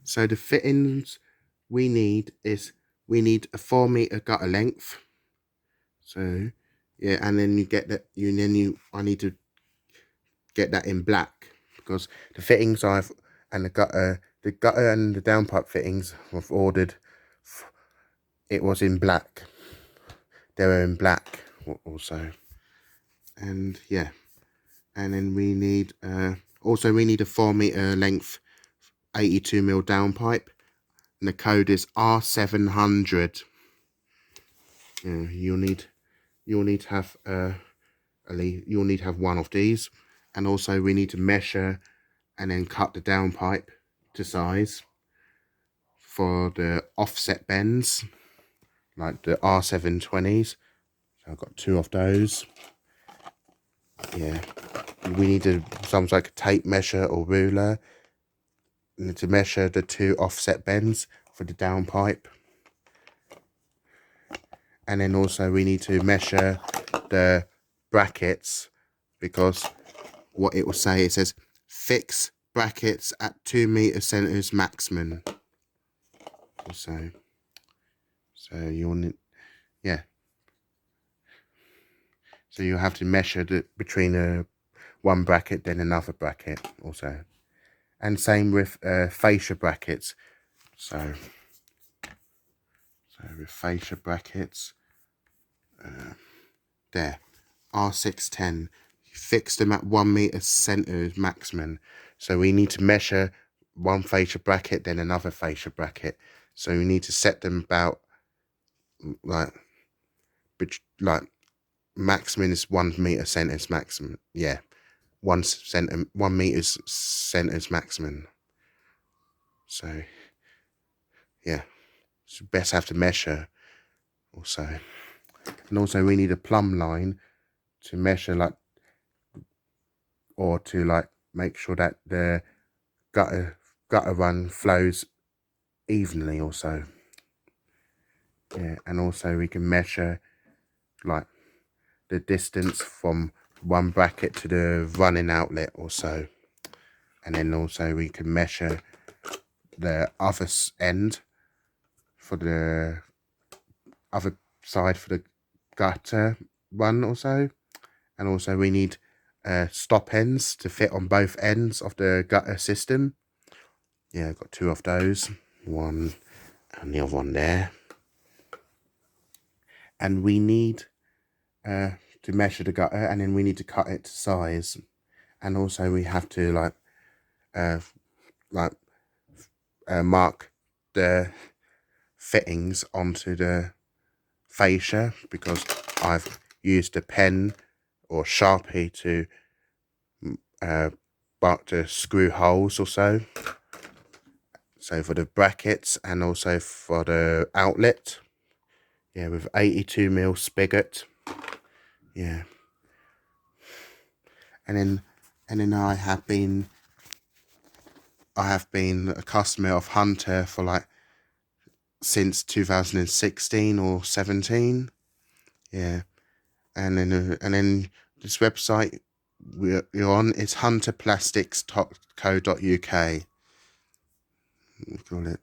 So the fittings we need is we need a 4 meter gutter length. So yeah, and then you get that I need to get that in black because the fittings and the gutter and the downpipe fittings I've ordered, it was in black. They were in black also. And yeah, and then we need also we need a 4 meter length 82mm downpipe, and the code is R700. Yeah, you'll need to have you'll need to have one of these, and also we need to measure and then cut the downpipe to size for the offset bends, like the R720s. So I've got 2 of those. Yeah, we need some like a tape measure or ruler to measure the 2 offset bends for the downpipe. And then also we need to measure the brackets, because what it will say, it says fix brackets at 2 meter centers maximum. So you'll need, yeah. So you have to measure between one bracket then another bracket also, and same with fascia brackets. So with fascia brackets, there, R610, fix them at 1 meter centers maximum. So we need to measure one fascia bracket then another fascia bracket. So we need to set them about like maximum is 1 meter centers maximum. Yeah, 1 meter centers maximum. So yeah, so best have to measure also. And also we need a plumb line to measure or to make sure that the gutter run flows evenly also. Yeah, and also we can measure the distance from one bracket to the running outlet also. And then also we can measure the other end for the other side for the gutter run also. And also we need stop ends to fit on both ends of the gutter system. Yeah, I've got 2 of those, one and the other one there. And we need to measure the gutter, and then we need to cut it to size. And also we have to mark the fittings onto the fascia, because I've used a pen or Sharpie to mark the screw holes also. So for the brackets and also for the outlet, yeah, with 82mm spigot. Yeah, and then I have been a customer of Hunter for since 2016 or 17. Yeah, and then this website you're on is hunterplastics.co.uk. We call it.